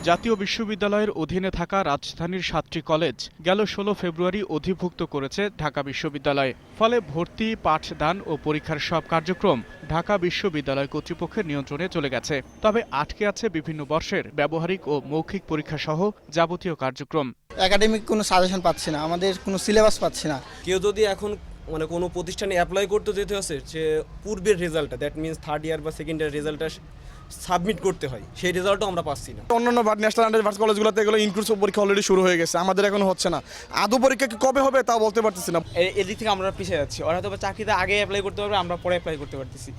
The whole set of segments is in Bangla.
জাতীয় বিশ্ববিদ্যালয়ের অধীনে থাকা রাজধানীর ৭টি কলেজ গেল ১৬ ফেব্রুয়ারি অধিভুক্ত করেছে ঢাকা বিশ্ববিদ্যালয়। ফলে ভর্তি, পাঠদান ও পরীক্ষার সব কার্যক্রম ঢাকা বিশ্ববিদ্যালয় কর্তৃপক্ষের নিয়ন্ত্রণে চলে গেছে। তবে আটকে আছে বিভিন্ন বর্ষের ব্যবহারিক ও মৌখিক পরীক্ষা সহ যাবতীয় কার্যক্রম। একাডেমিক কোনো সাজেশন পাচ্ছি না, আমাদের কোনো সিলেবাস পাচ্ছি না। কেউ যদি এখন কোনো প্রতিষ্ঠানে অ্যাপ্লাই করতে যেতে হচ্ছে, যে পূর্বের রেজাল্টটা, দ্যাট মিনস থার্ড ইয়ার বা সেকেন্ড ইয়ার রেজাল্টটা সাবমিট করতে হয়, সেই রেজাল্টও আমরা পাচ্ছি না। অন্যান্য ন্যাশনাল ইউনিভার্সিটি কলেজগুলোতে এগুলো ইনক্লুসিভ পরীক্ষা অলরেডি শুরু হয়ে গেছে, আমাদের এখনো হচ্ছে না। আদৌ পরীক্ষা কবে হবে তা বলতে পারতেছি না। এদিক থেকে আমরা পিছিয়ে যাচ্ছি। ওরা হয়তো চাকরিতে আগে অ্যাপ্লাই করতে পারবে, আমরা পরে অ্যাপ্লাই করতে পারতেছি।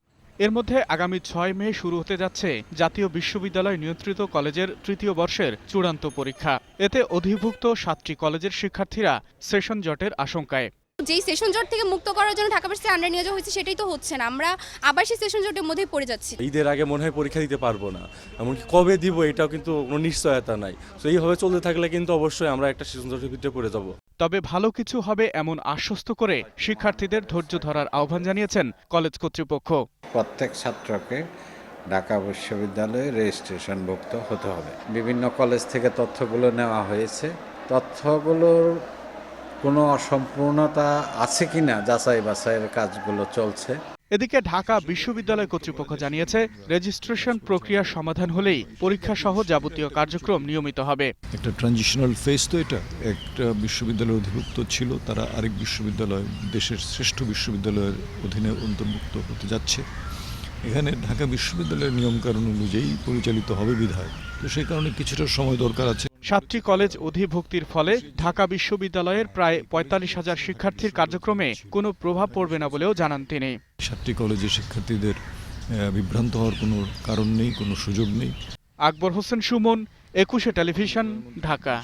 এর মধ্যে আগামী ৬ মে শুরু হতে যাচ্ছে জাতীয় বিশ্ববিদ্যালয় নিয়ন্ত্রিত কলেজের তৃতীয় বর্ষের চূড়ান্ত পরীক্ষা। এতে অধিভুক্ত ৭টি কলেজের শিক্ষার্থীরা সেশন জটের আশঙ্কায়। যেই সেশন জট থেকে মুক্ত করার জন্য ঢাকা ভার্সিটি আন্ডার নিয়ে যাওয়া হয়েছে, সেটাই তো হচ্ছে না। আমরা আবার সেই সেশন জটের মধ্যেই পড়ে যাচ্ছি। ঈদের আগে মনে হয় পরীক্ষা দিতে পারবো না, এমনকি কবে দিব এটাও কিন্তু কোনো নিশ্চয়তা নাই। তো এইভাবে চলতে থাকলে কিন্তু অবশ্যই আমরা একটা সেশন জটের ভিতরে পড়ে যাব। তবে ভালো কিছু হবে এমন আশ্বস্ত করে শিক্ষার্থীদের ধৈর্য ধরার আহ্বান জানিয়েছেন কলেজ কর্তৃপক্ষ। প্রত্যেক ছাত্রকে ঢাকা বিশ্ববিদ্যালয়ে রেজিস্ট্রেশনভুক্ত হতে হবে। বিভিন্ন কলেজ থেকে তথ্যগুলো নেওয়া হয়েছে, তথ্যগুলোর কোনো অসম্পূর্ণতা আছে কিনা যাচাই বাছাইয়ের কাজগুলো চলছে। এদিকে ঢাকা বিশ্ববিদ্যালয় কর্তৃপক্ষ জানিয়েছে, রেজিস্ট্রেশন প্রক্রিয়ার সমাধান হলেই পরীক্ষা সহ যাবতীয় কার্যক্রম নিয়মিত হবে। একটা ট্রানজিশনাল ফেজ, তো এটা একটা বিশ্ববিদ্যালয়ের অধিভুক্ত ছিল, তারা আরেক বিশ্ববিদ্যালয়, দেশের শ্রেষ্ঠ বিশ্ববিদ্যালয়ের অধীনে অন্তর্ভুক্ত হতে যাচ্ছে। এখানে ঢাকা বিশ্ববিদ্যালয়ের নিয়মকানুন অনুযায়ী পরিচালিত হবে বিধায়, তো সেই কারণে কিছুটা সময় দরকার আছে। ৭টি কলেজ অধিভুক্তির ফলে ঢাকা বিশ্ববিদ্যালয়ের প্রায় ৪৫,০০০ শিক্ষার্থীর কার্যক্রমে কোনো প্রভাব পড়বে না বলেও জানান তিনি। ৭টি কলেজের শিক্ষার্থীদের বিভ্রান্ত হওয়ার কোনো কারণ নেই, কোনো সুযোগ নেই। আকবর হোসেন সুমন, ২১শে টেলিভিশন, ঢাকা।